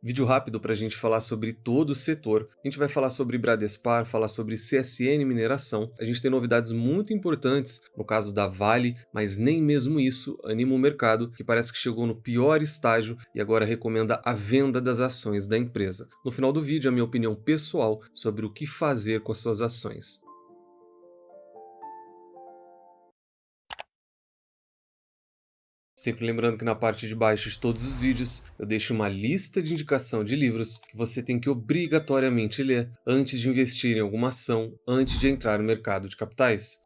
Vídeo rápido para a gente falar sobre todo o setor. A gente vai falar sobre Bradespar, falar sobre CSN Mineração. A gente tem novidades muito importantes no caso da Vale, mas nem mesmo isso anima o mercado, que parece que chegou no pior estágio e agora recomenda a venda das ações da empresa. No final do vídeo, a minha opinião pessoal sobre o que fazer com as suas ações. Sempre lembrando que na parte de baixo de todos os vídeos eu deixo uma lista de indicação de livros que você tem que obrigatoriamente ler antes de investir em alguma ação, antes de entrar no mercado de capitais.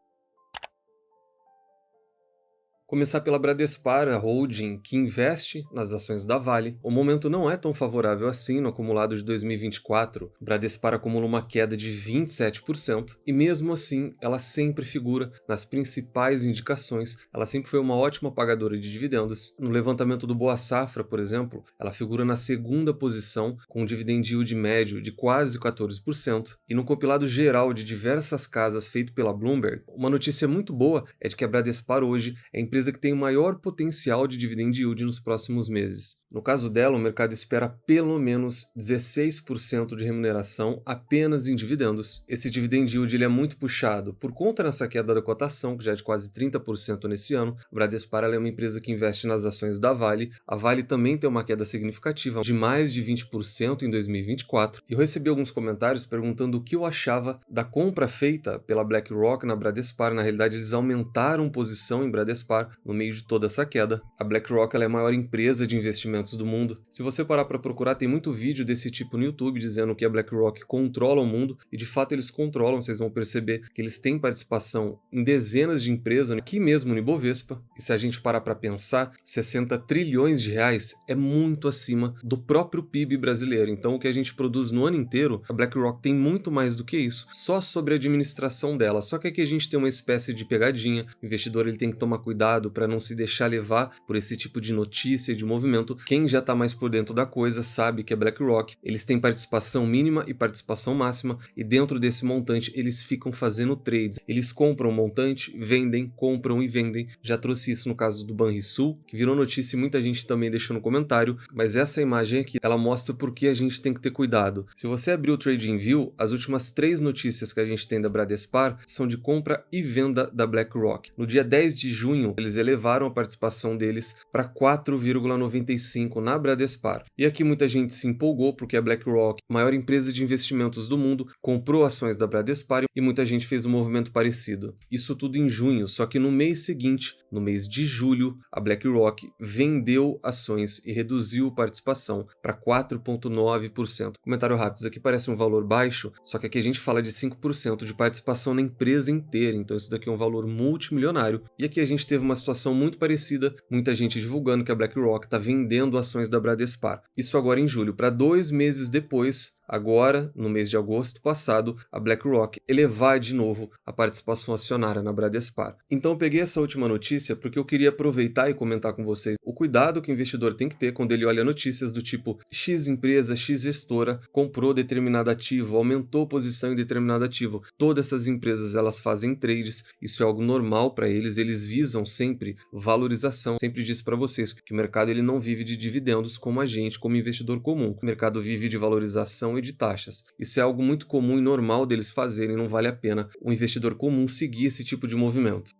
Começar pela Bradespar, a holding que investe nas ações da Vale. O momento não é tão favorável assim no acumulado de 2024. Bradespar acumula uma queda de 27% e mesmo assim ela sempre figura nas principais indicações. Ela sempre foi uma ótima pagadora de dividendos. No levantamento do Boa Safra, por exemplo, ela figura na segunda posição com um dividend yield médio de quase 14%. E no compilado geral de diversas casas feito pela Bloomberg, uma notícia muito boa é de que a Bradespar hoje é a empresa que tem o maior potencial de dividend yield nos próximos meses. No caso dela, o mercado espera pelo menos 16% de remuneração apenas em dividendos. Esse dividend yield ele é muito puxado por conta dessa queda da cotação, que já é de quase 30% nesse ano. A Bradespar é uma empresa que investe nas ações da Vale. A Vale também tem uma queda significativa de mais de 20% em 2024. E eu recebi alguns comentários perguntando o que eu achava da compra feita pela BlackRock na Bradespar. Na realidade, eles aumentaram posição em Bradespar no meio de toda essa queda. A BlackRock ela é a maior empresa de investimentos do mundo. Se você parar para procurar, tem muito vídeo desse tipo no YouTube dizendo que a BlackRock controla o mundo, e de fato eles controlam. Vocês vão perceber que eles têm participação em dezenas de empresas, aqui mesmo no Ibovespa, e se a gente parar para pensar, 60 trilhões de reais é muito acima do próprio PIB brasileiro. Então o que a gente produz no ano inteiro, a BlackRock tem muito mais do que isso, só sobre a administração dela. Só que aqui a gente tem uma espécie de pegadinha. O investidor ele tem que tomar cuidado para não se deixar levar por esse tipo de notícia, de movimento. Quem já está mais por dentro da coisa sabe que a BlackRock, eles têm participação mínima e participação máxima, e dentro desse montante eles ficam fazendo trades. Eles compram um montante, vendem, compram e vendem. Já trouxe isso no caso do Banrisul, que virou notícia e muita gente também deixou no comentário, mas essa imagem aqui, ela mostra por que a gente tem que ter cuidado. Se você abrir o TradingView, as últimas 3 notícias que a gente tem da Bradespar são de compra e venda da BlackRock. No dia 10 de junho, eles elevaram a participação deles para 4,95 na Bradespar. E aqui muita gente se empolgou porque a BlackRock, maior empresa de investimentos do mundo, comprou ações da Bradespar e muita gente fez um movimento parecido. Isso tudo em junho, só que no mês seguinte, no mês de julho, a BlackRock vendeu ações e reduziu a participação para 4,9%. Comentário rápido, isso aqui parece um valor baixo, só que aqui a gente fala de 5% de participação na empresa inteira, então isso daqui é um valor multimilionário. E aqui a gente teve uma situação muito parecida, muita gente divulgando que a BlackRock está vendendo ações da Bradespar. Isso agora em julho, para 2 meses depois, agora, no mês de agosto passado, a BlackRock elevar de novo a participação acionária na Bradespar. Então eu peguei essa última notícia porque eu queria aproveitar e comentar com vocês o cuidado que o investidor tem que ter quando ele olha notícias do tipo X empresa, X gestora comprou determinado ativo, aumentou posição em determinado ativo. Todas essas empresas elas fazem trades, isso é algo normal para eles, eles visam sempre valorização. Sempre disse para vocês que o mercado ele não vive de dividendos como a gente, como investidor comum. O mercado vive de valorização e de taxas. Isso é algo muito comum e normal deles fazerem, não vale a pena o investidor comum seguir esse tipo de movimento.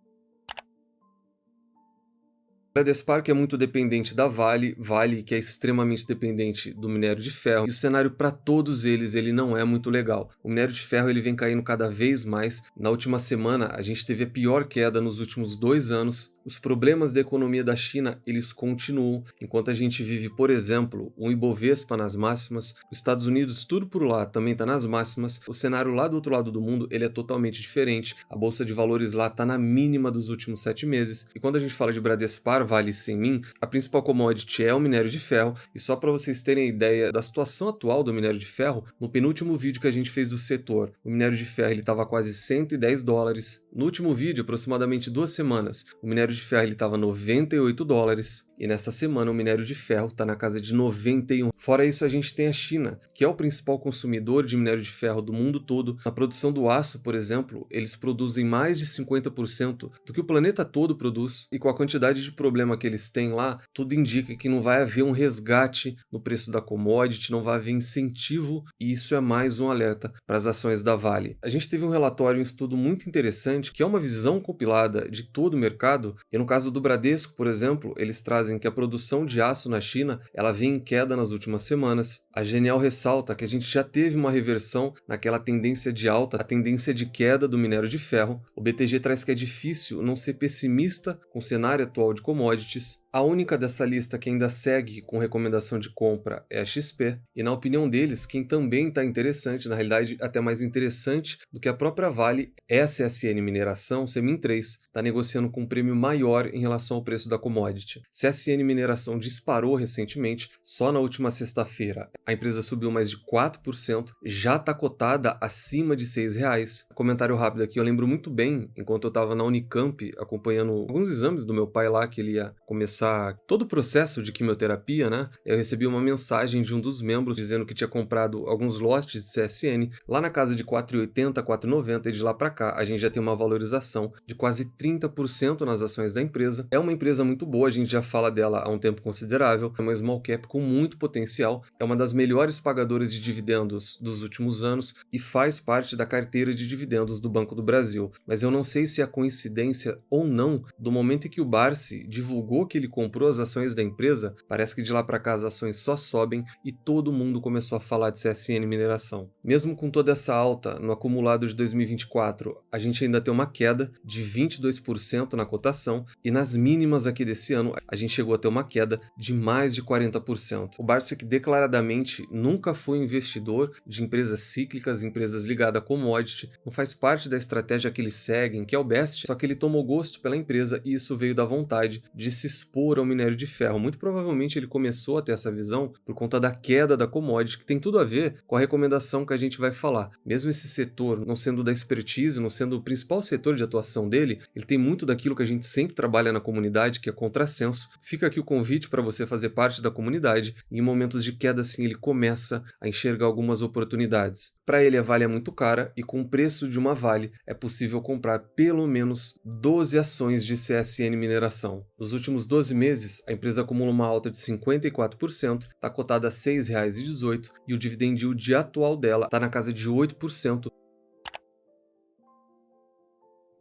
A Bradespar que é muito dependente da Vale que é extremamente dependente do minério de ferro, e o cenário para todos eles ele não é muito legal. O minério de ferro ele vem caindo cada vez mais. Na última semana a gente teve a pior queda nos últimos 2 anos. Os problemas da economia da China eles continuam, enquanto a gente vive, por exemplo, um Ibovespa nas máximas, os Estados Unidos tudo por lá também está nas máximas. O cenário lá do outro lado do mundo ele é totalmente diferente. A bolsa de valores lá está na mínima dos últimos 7 meses. E quando a gente fala de Bradespar, Vale e Semin, a principal commodity é o minério de ferro. E só para vocês terem ideia da situação atual do minério de ferro, no penúltimo vídeo que a gente fez do setor, o minério de ferro ele estava quase $110. No último vídeo, aproximadamente 2 semanas, o minério de ferro estava $98. e nessa semana o minério de ferro está na casa de 91. Fora isso, a gente tem a China, que é o principal consumidor de minério de ferro do mundo todo. Na produção do aço, por exemplo, eles produzem mais de 50% do que o planeta todo produz, e com a quantidade de problema que eles têm lá, tudo indica que não vai haver um resgate no preço da commodity, não vai haver incentivo, e isso é mais um alerta para as ações da Vale. A gente teve um relatório, um estudo muito interessante, que é uma visão compilada de todo o mercado, e no caso do Bradesco, por exemplo, eles trazem que a produção de aço na China, ela vem em queda nas últimas semanas. A Genial ressalta que a gente já teve uma reversão naquela tendência de alta, a tendência de queda do minério de ferro. O BTG traz que é difícil não ser pessimista com o cenário atual de commodities. A única dessa lista que ainda segue com recomendação de compra é a XP, e na opinião deles, quem também está interessante, na realidade até mais interessante do que a própria Vale, é a CSN Mineração, Semin3, está negociando com um prêmio maior em relação ao preço da commodity. CSN Mineração disparou recentemente, só na última sexta-feira a empresa subiu mais de 4%, já está cotada acima de R$6. Comentário rápido aqui, eu lembro muito bem, enquanto eu estava na Unicamp acompanhando alguns exames do meu pai lá, que ele ia começar todo o processo de quimioterapia, né? Eu recebi uma mensagem de um dos membros dizendo que tinha comprado alguns lotes de CSN lá na casa de 4,80, 4,90, e de lá para cá a gente já tem uma valorização de quase 30% nas ações da empresa. É uma empresa muito boa, a gente já fala dela há um tempo considerável, é uma small cap com muito potencial, é uma das melhores pagadoras de dividendos dos últimos anos e faz parte da carteira de dividendos do Banco do Brasil. Mas eu não sei se é coincidência ou não, do momento em que o Barsi divulgou que ele comprou as ações da empresa, parece que de lá para cá as ações só sobem e todo mundo começou a falar de CSN Mineração. Mesmo com toda essa alta no acumulado de 2024, a gente ainda tem uma queda de 22% na cotação, e nas mínimas aqui desse ano a gente chegou a ter uma queda de mais de 40%. O Barsic declaradamente nunca foi investidor de empresas cíclicas, empresas ligadas a commodity, não faz parte da estratégia que eles seguem, que é o best, só que ele tomou gosto pela empresa e isso veio da vontade de se expor ao minério de ferro. Muito provavelmente ele começou a ter essa visão por conta da queda da commodity, que tem tudo a ver com a recomendação que a gente vai falar. Mesmo esse setor não sendo da expertise, não sendo o principal setor de atuação dele, ele tem muito daquilo que a gente sempre trabalha na comunidade, que é contrassenso. Fica aqui o convite para você fazer parte da comunidade, e em momentos de queda assim ele começa a enxergar algumas oportunidades. Para ele a Vale é muito cara, e com o preço de uma Vale é possível comprar pelo menos 12 ações de CSN Mineração. Nos últimos 12 meses, a empresa acumula uma alta de 54%, está cotada a R$ 6,18 e o dividend yield atual dela está na casa de 8%.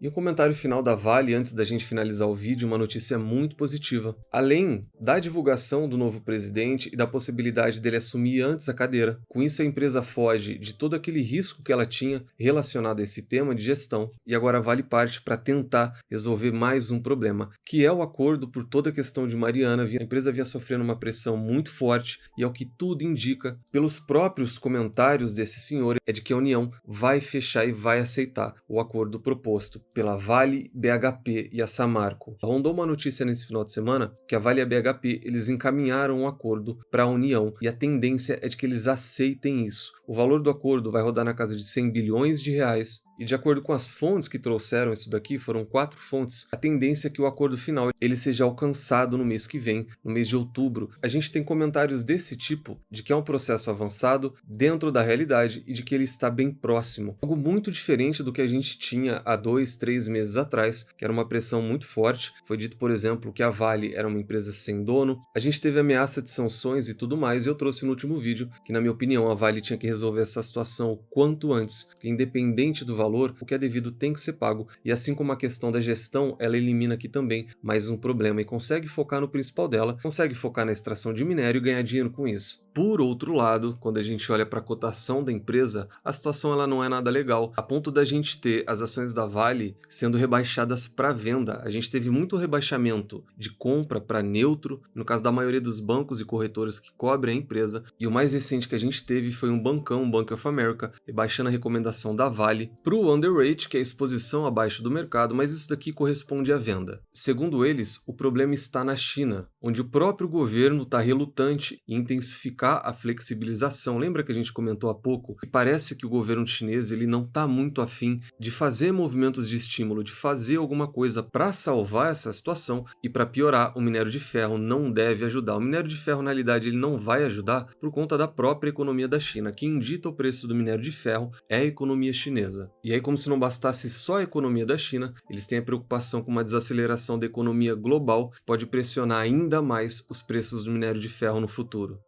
E o comentário final da Vale, antes da gente finalizar o vídeo, uma notícia muito positiva. Além da divulgação do novo presidente e da possibilidade dele assumir antes a cadeira, com isso a empresa foge de todo aquele risco que ela tinha relacionado a esse tema de gestão, e agora a Vale parte para tentar resolver mais um problema, que é o acordo por toda a questão de Mariana. A empresa vinha sofrendo uma pressão muito forte, e ao que tudo indica, pelos próprios comentários desse senhor, é de que a União vai fechar e vai aceitar o acordo proposto pela Vale, BHP e a Samarco. Rondou uma notícia nesse final de semana que a Vale e a BHP eles encaminharam um acordo para a União, e a tendência é de que eles aceitem isso. O valor do acordo vai rodar na casa de 100 bilhões de reais, e de acordo com as fontes que trouxeram isso daqui, foram 4 fontes, a tendência é que o acordo final ele seja alcançado no mês que vem, no mês de outubro. A gente tem comentários desse tipo, de que é um processo avançado dentro da realidade e de que ele está bem próximo. Algo muito diferente do que a gente tinha há 2, 3 meses atrás, que era uma pressão muito forte. Foi dito, por exemplo, que a Vale era uma empresa sem dono. A gente teve ameaça de sanções e tudo mais, e eu trouxe no último vídeo que, na minha opinião, a Vale tinha que resolver essa situação o quanto antes, porque independente do valor, o que é devido tem que ser pago, e assim como a questão da gestão, ela elimina aqui também mais um problema e consegue focar no principal dela, consegue focar na extração de minério e ganhar dinheiro com isso. Por outro lado, quando a gente olha para a cotação da empresa, a situação ela não é nada legal, a ponto da gente ter as ações da Vale sendo rebaixadas para venda. A gente teve muito rebaixamento de compra para neutro, no caso da maioria dos bancos e corretoras que cobrem a empresa, e o mais recente que a gente teve foi um bancão, o Bank of America, rebaixando a recomendação da Vale para o underrate, que é a exposição abaixo do mercado, mas isso daqui corresponde à venda. Segundo eles, o problema está na China, onde o próprio governo está relutante em intensificar a flexibilização. Lembra que a gente comentou há pouco que parece que o governo chinês ele não está muito afim de fazer movimentos de estímulo, de fazer alguma coisa para salvar essa situação e para piorar, o minério de ferro não deve ajudar. O minério de ferro, na realidade, ele não vai ajudar por conta da própria economia da China. Quem dita o preço do minério de ferro é a economia chinesa. E aí, como se não bastasse só a economia da China, eles têm a preocupação com uma desaceleração da economia global, que pode pressionar ainda mais os preços do minério de ferro no futuro.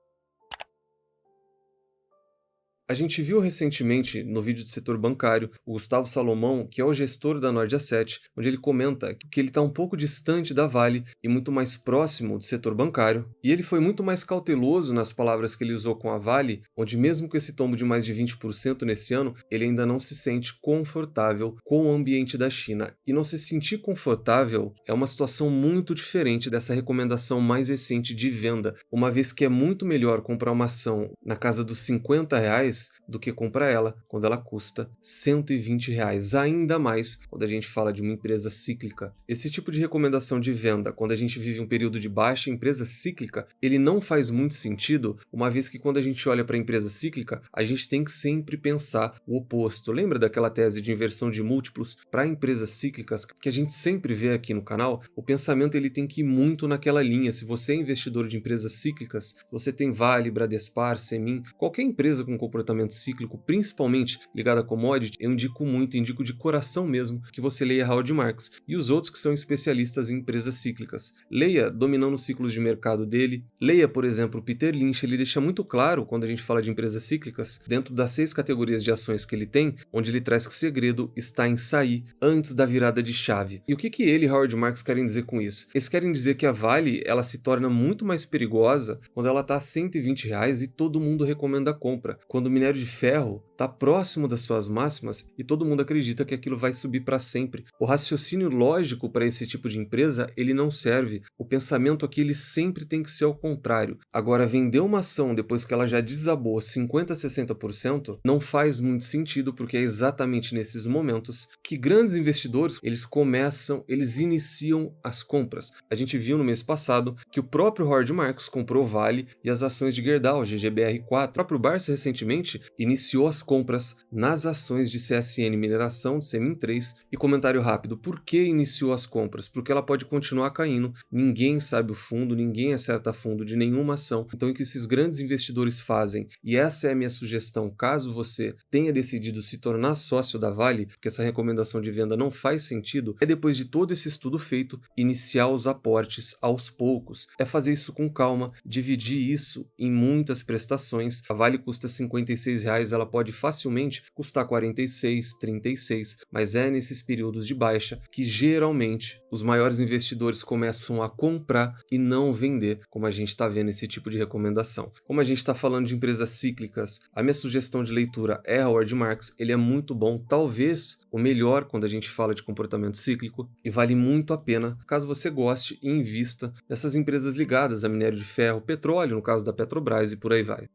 A gente viu recentemente no vídeo do setor bancário o Gustavo Salomão, que é o gestor da Nord Asset, onde ele comenta que ele está um pouco distante da Vale e muito mais próximo do setor bancário. E ele foi muito mais cauteloso nas palavras que ele usou com a Vale, onde mesmo com esse tombo de mais de 20% nesse ano, ele ainda não se sente confortável com o ambiente da China. E não se sentir confortável é uma situação muito diferente dessa recomendação mais recente de venda, uma vez que é muito melhor comprar uma ação na casa dos R$ 50 do que comprar ela quando ela custa R$ 120, ainda mais quando a gente fala de uma empresa cíclica. Esse tipo de recomendação de venda, quando a gente vive um período de baixa empresa cíclica, ele não faz muito sentido, uma vez que quando a gente olha para a empresa cíclica, a gente tem que sempre pensar o oposto. Lembra daquela tese de inversão de múltiplos para empresas cíclicas que a gente sempre vê aqui no canal? O pensamento ele tem que ir muito naquela linha. Se você é investidor de empresas cíclicas, você tem Vale, Bradespar, Semin, qualquer empresa com comportamento cíclico, principalmente ligado a commodity, eu indico de coração mesmo, que você leia Howard Marks e os outros que são especialistas em empresas cíclicas. Leia Dominando os Ciclos de Mercado dele, leia, por exemplo, o Peter Lynch, ele deixa muito claro, quando a gente fala de empresas cíclicas, dentro das 6 categorias de ações que ele tem, onde ele traz que o segredo está em sair antes da virada de chave. E o que ele e Howard Marks querem dizer com isso? Eles querem dizer que a Vale, ela se torna muito mais perigosa quando ela está a R$ 120 e todo mundo recomenda a compra. Quando o minério de ferro está próximo das suas máximas e todo mundo acredita que aquilo vai subir para sempre. O raciocínio lógico para esse tipo de empresa, ele não serve. O pensamento aqui ele sempre tem que ser ao contrário. Agora, vender uma ação depois que ela já desabou 50% a 60% não faz muito sentido, porque é exatamente nesses momentos que grandes investidores, eles iniciam as compras. A gente viu no mês passado que o próprio Howard Marks comprou Vale e as ações de Gerdau, GGBR4. O próprio Barça recentemente iniciou as compras nas ações de CSN Mineração, de Semin 3. E comentário rápido, por que iniciou as compras? Porque ela pode continuar caindo, ninguém sabe o fundo, ninguém acerta fundo de nenhuma ação. Então o que esses grandes investidores fazem, e essa é a minha sugestão, caso você tenha decidido se tornar sócio da Vale, porque essa recomendação de venda não faz sentido, é depois de todo esse estudo feito, iniciar os aportes aos poucos. É fazer isso com calma, dividir isso em muitas prestações. A Vale custa R$ 56, ela pode facilmente custar 46, 36, mas é nesses períodos de baixa que geralmente os maiores investidores começam a comprar e não vender, como a gente está vendo esse tipo de recomendação. Como a gente está falando de empresas cíclicas, a minha sugestão de leitura é Howard Marks, ele é muito bom, talvez o melhor quando a gente fala de comportamento cíclico, e vale muito a pena caso você goste e invista nessas empresas ligadas a minério de ferro, petróleo, no caso da Petrobras e por aí vai.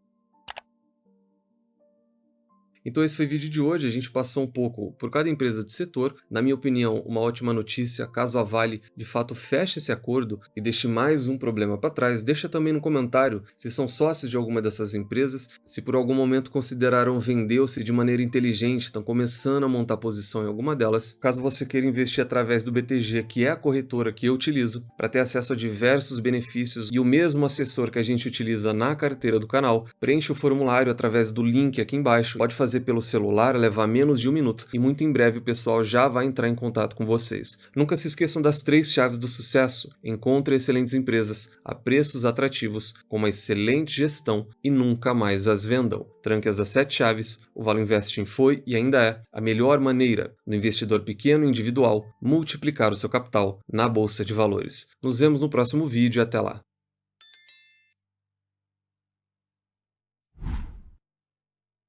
Então esse foi o vídeo de hoje, a gente passou um pouco por cada empresa do setor. Na minha opinião, uma ótima notícia, caso a Vale de fato feche esse acordo e deixe mais um problema para trás, deixa também no comentário se são sócios de alguma dessas empresas, se por algum momento consideraram vender ou se de maneira inteligente estão começando a montar posição em alguma delas. Caso você queira investir através do BTG, que é a corretora que eu utilizo, para ter acesso a diversos benefícios e o mesmo assessor que a gente utiliza na carteira do canal, preencha o formulário através do link aqui embaixo, pode fazer pelo celular, levar menos de 1 minuto e muito em breve o pessoal já vai entrar em contato com vocês. Nunca se esqueçam das 3 chaves do sucesso: encontre excelentes empresas a preços atrativos, com uma excelente gestão e nunca mais as vendam. Tranque as 7 chaves, o Valor Investing foi e ainda é a melhor maneira do investidor pequeno e individual multiplicar o seu capital na Bolsa de Valores. Nos vemos no próximo vídeo e até lá.